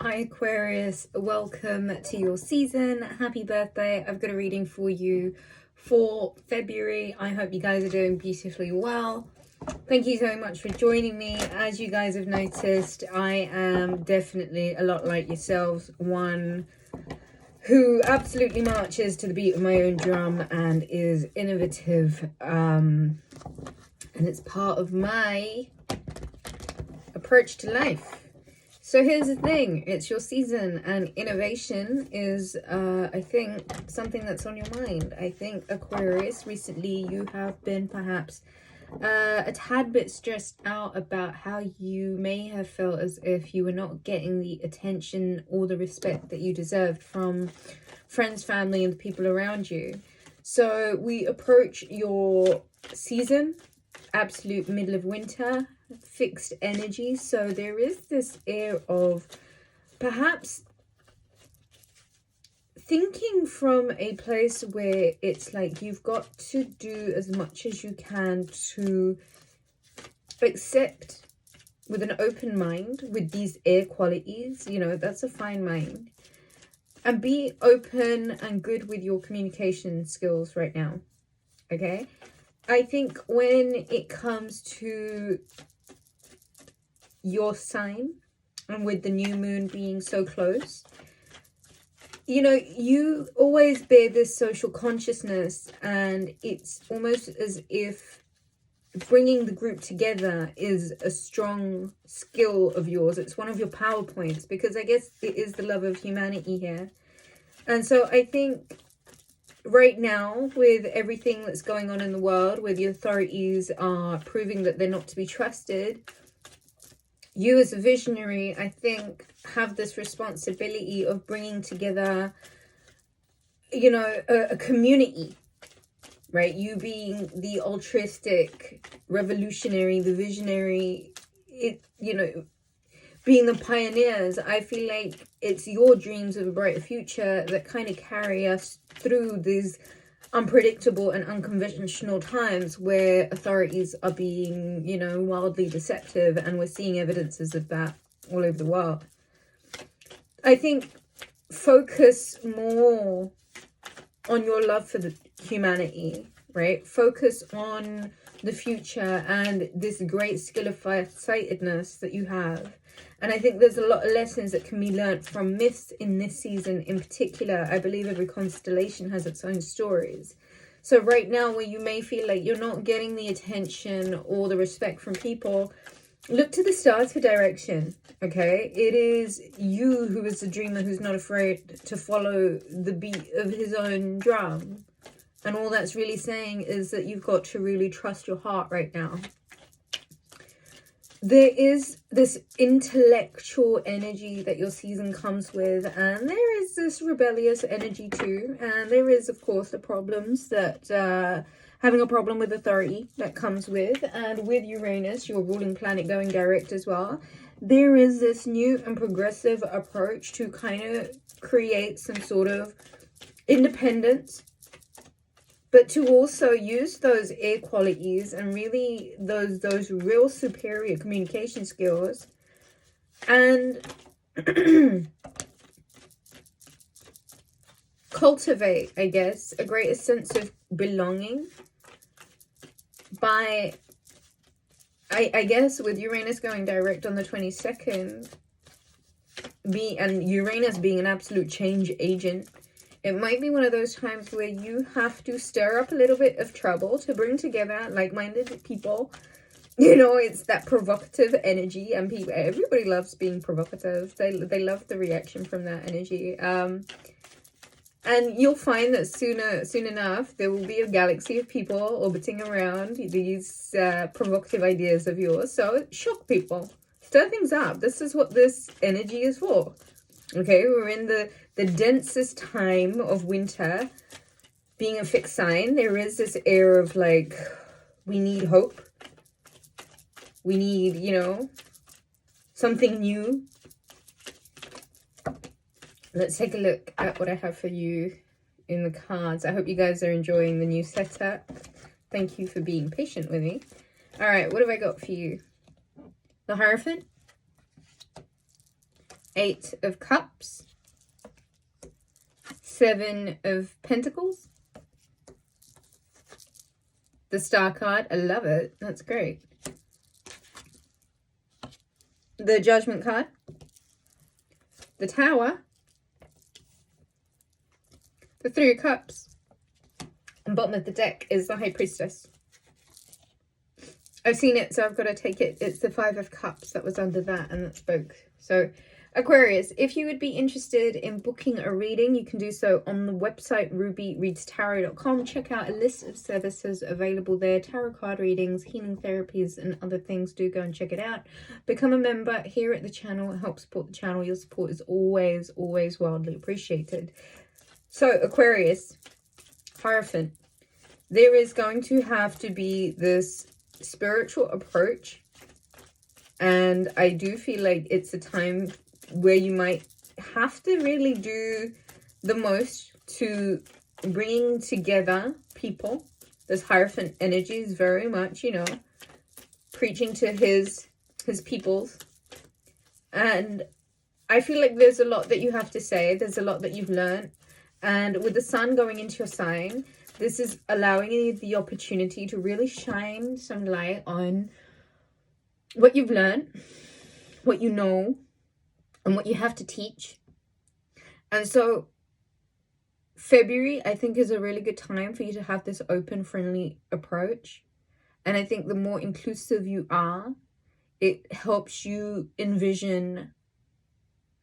Hi Aquarius, welcome to your season. Happy birthday. I've got a reading for you for February. I hope you guys are doing beautifully well. Thank you so much for joining me. As you guys have noticed, I am definitely a lot like yourselves, one who absolutely marches to the beat of my own drum and is innovative, and it's part of my approach to life. So here's the thing, it's your season and innovation is, I think, something that's on your mind. I think, Aquarius, recently you have been perhaps a tad bit stressed out about how you may have felt as if you were not getting the attention or the respect that you deserved from friends, family, and the people around you. So we approach your season, absolute middle of winter, fixed energy. So there is this air of perhaps thinking from a place where it's like you've got to do as much as you can to accept with an open mind with these air qualities. You know, that's a fine mind, and be open and good with your communication skills right now. Okay, I think when it comes to your sign, and with the new moon being so close, you know, you always bear this social consciousness, and it's almost as if bringing the group together is a strong skill of yours. It's one of your power points, because I guess it is the love of humanity here. And so I think right now, with everything that's going on in the world, where the authorities are proving that they're not to be trusted, you as a visionary, I think, have this responsibility of bringing together, you know, a community, right? You being the altruistic, revolutionary, the visionary, you know, being the pioneers. I feel like it's your dreams of a brighter future that kind of carry us through these unpredictable and unconventional times where authorities are being, you know, wildly deceptive, and we're seeing evidences of that all over the world. I think focus more on your love for the humanity, right? Focus on the future and this great skill of farsightedness that you have. And I think there's a lot of lessons that can be learned from myths in this season in particular. I believe every constellation has its own stories. So right now, where you may feel like you're not getting the attention or the respect from people, look to the stars for direction, okay? It is you who is the dreamer, who's not afraid to follow the beat of his own drum. And all that's really saying is that you've got to really trust your heart right now. There is this intellectual energy that your season comes with, and there is this rebellious energy too, and there is, of course, the problems that having a problem with authority that comes with, and with Uranus, your ruling planet, going direct as well. There is this new and progressive approach to kind of create some sort of independence, but to also use those air qualities and really those real superior communication skills, and cultivate, I guess, a greater sense of belonging by, I guess, with Uranus going direct on the 22nd, and Uranus being an absolute change agent, it might be one of those times where you have to stir up a little bit of trouble to bring together like-minded people. You know, it's that provocative energy, and everybody loves being provocative. They love the reaction from that energy. And you'll find that soon enough, there will be a galaxy of people orbiting around these provocative ideas of yours. So shock people, stir things up. This is what this energy is for. Okay, we're in the densest time of winter. Being a fixed sign, there is this air of like, we need hope. We need, you know, something new. Let's take a look at what I have for you in the cards. I hope you guys are enjoying the new setup. Thank you for being patient with me. All right, what have I got for you? The Hierophant, Eight of Cups, Seven of Pentacles, the Star card. I love it. That's great. The Judgment card, the Tower, the Three of Cups, and bottom of the deck is the High Priestess. I've seen it, so I've got to take it. It's the Five of Cups that was under that, and that spoke. So, Aquarius, if you would be interested in booking a reading, you can do so on the website rubyreadstarot.com. Check out a list of services available there. Tarot card readings, healing therapies, and other things. Do go and check it out. Become a member here at the channel. Help support the channel. Your support is always, always wildly appreciated. So, Aquarius, Hierophant. There is going to have to be this spiritual approach, and I do feel like it's a time where you might have to really do the most to bringing together people. This Hierophant energy is very much, you know, preaching to his peoples, and I feel like there's a lot that you have to say. There's a lot that you've learned, and with the Sun going into your sign, this is allowing you the opportunity to really shine some light on what you've learned, what you know, and what you have to teach. And so February, I think, is a really good time for you to have this open, friendly approach. And I think the more inclusive you are, it helps you envision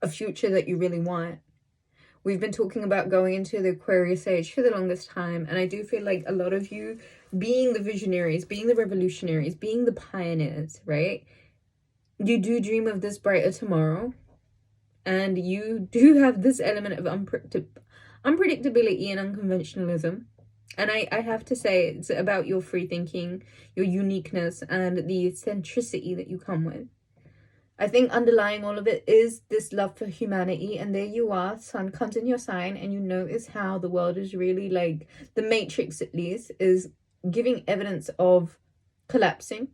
a future that you really want. We've been talking about going into the Aquarius age for the longest time, and I do feel like a lot of you being the visionaries, being the revolutionaries, being the pioneers, right? You do dream of this brighter tomorrow, and you do have this element of unpredictability and unconventionalism. And I have to say, it's about your free thinking, your uniqueness, and the eccentricity that you come with. I think underlying all of it is this love for humanity. And there you are, Sun comes in your sign, and you notice how the world is really, like, the Matrix at least, is giving evidence of collapsing.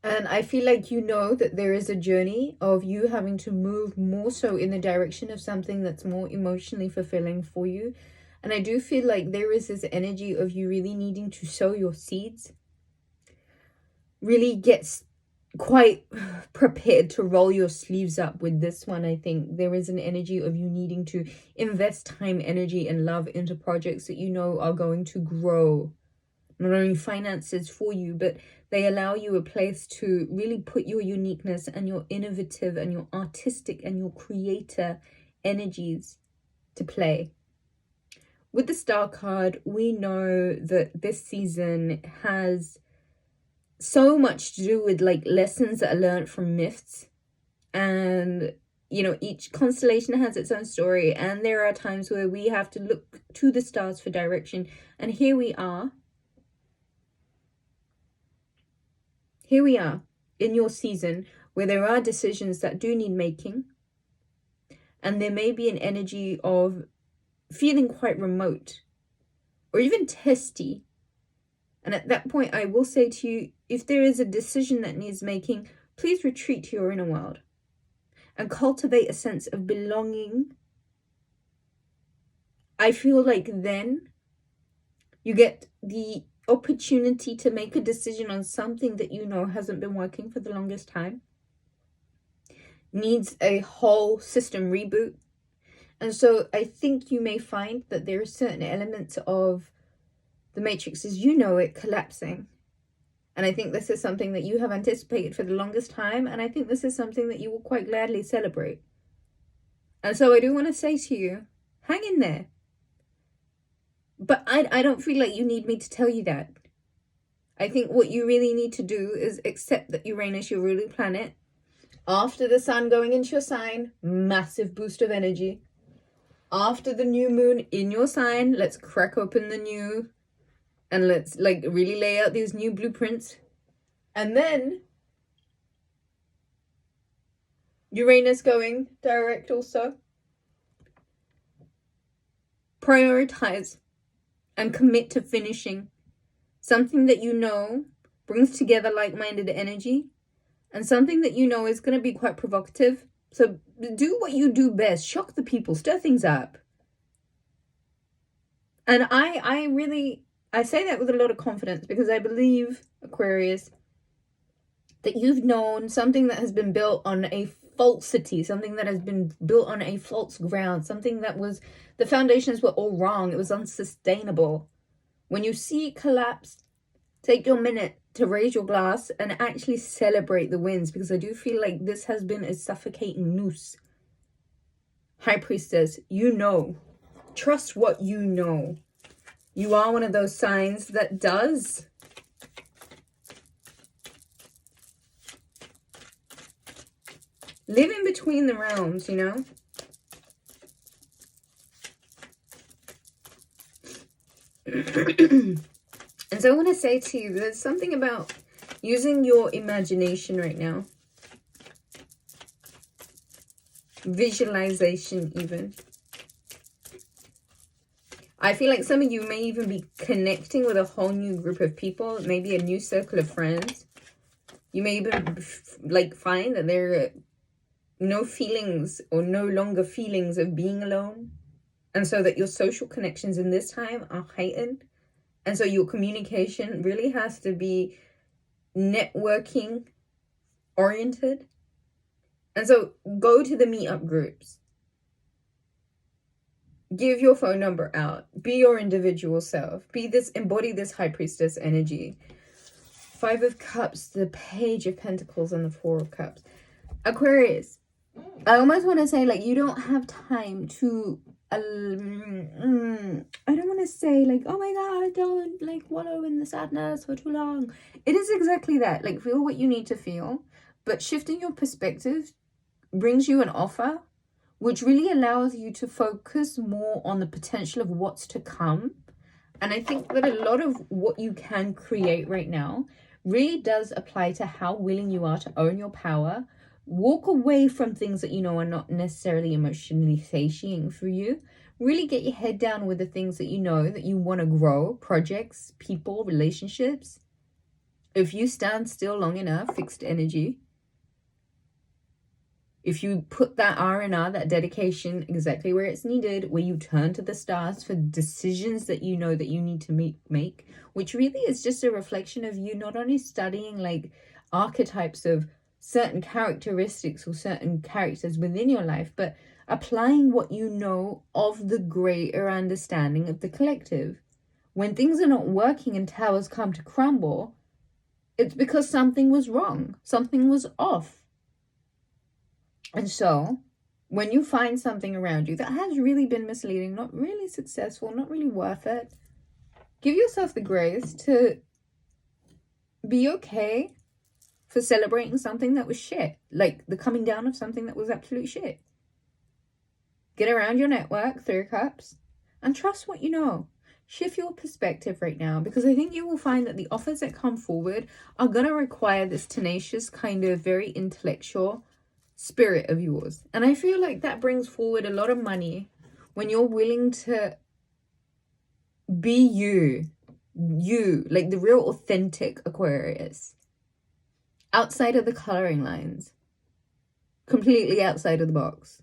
And I feel like you know that there is a journey of you having to move more so in the direction of something that's more emotionally fulfilling for you. And I do feel like there is this energy of you really needing to sow your seeds. Really gets quite prepared to roll your sleeves up with this one. I think there is an energy of you needing to invest time, energy, and love into projects that you know are going to grow not only finances for you, but they allow you a place to really put your uniqueness and your innovative and your artistic and your creator energies to play. With the Star card, we know that this season has so much to do with, like, lessons that are learned from myths. And, you know, each constellation has its own story. And there are times where we have to look to the stars for direction. And here we are. Here we are in your season where there are decisions that do need making. And there may be an energy of feeling quite remote or even testy. And at that point, I will say to you, if there is a decision that needs making, please retreat to your inner world and cultivate a sense of belonging. I feel like then you get the opportunity to make a decision on something that you know hasn't been working for the longest time, needs a whole system reboot. And so I think you may find that there are certain elements of the Matrix as you know it collapsing. And I think this is something that you have anticipated for the longest time. And I think this is something that you will quite gladly celebrate. And so I do want to say to you, hang in there. But I don't feel like you need me to tell you that. I think what you really need to do is accept that Uranus, your ruling planet, after the Sun going into your sign, massive boost of energy. After the new moon in your sign, let's crack open the new and let's, like, really lay out these new blueprints. And then Uranus going direct also. Prioritize and commit to finishing something that you know brings together like-minded energy, and something that you know is going to be quite provocative, So do what you do best. Shock the people. Stir things up. And I say that with a lot of confidence because I believe, Aquarius, that you've known something that has been built on a falsity, something that has been built on a false ground, something that was, the foundations were all wrong. It was unsustainable. When you see it collapse, take your minute to raise your glass and actually celebrate the wins, because I do feel like this has been a suffocating noose. High Priestess, you know. Trust what you know. You are one of those signs that does. Live in between the realms, you know. And so I want to say to you, there's something about using your imagination right now. Visualization even. I feel like some of you may even be connecting with a whole new group of people, maybe a new circle of friends. You may even like find that there are no feelings or no longer feelings of being alone. And so that your social connections in this time are heightened. And so your communication really has to be networking oriented. And so go to the meetup groups. Give your phone number out. Be your individual self. Embody this High Priestess energy. 5 of Cups, the Page of Pentacles, and the 4 of Cups. Aquarius, I almost want to say, like, you don't have time to, I don't want to say, like, oh my God, don't, like, wallow in the sadness for too long. It is exactly that. Like, feel what you need to feel. But shifting your perspective brings you an offer, which really allows you to focus more on the potential of what's to come. And I think that a lot of what you can create right now really does apply to how willing you are to own your power. Walk away from things that you know are not necessarily emotionally satiating for you. Really get your head down with the things that you know that you want to grow. Projects, people, relationships. If you stand still long enough, fixed energy. If you put that R&R, that dedication, exactly where it's needed, where you turn to the stars for decisions that you know that you need to make, which really is just a reflection of you not only studying like archetypes of certain characteristics or certain characters within your life, but applying what you know of the greater understanding of the collective. When things are not working and towers come to crumble, it's because something was wrong, something was off. And so, when you find something around you that has really been misleading, not really successful, not really worth it, give yourself the grace to be okay for celebrating something that was shit. Like the coming down of something that was absolute shit. Get around your network, 3 of Cups, and trust what you know. Shift your perspective right now, because I think you will find that the offers that come forward are going to require this tenacious, kind of very intellectual spirit of yours. And I feel like that brings forward a lot of money when you're willing to be you, like the real authentic Aquarius, outside of the coloring lines, completely outside of the box,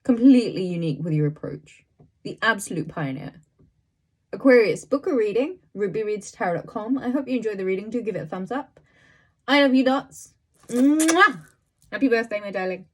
completely unique with your approach, the absolute pioneer. Aquarius, book a reading, rubyreadstarot.com. I hope you enjoyed the reading. Do give it a thumbs up. I love you, dots. Mwah! Happy birthday, my darling.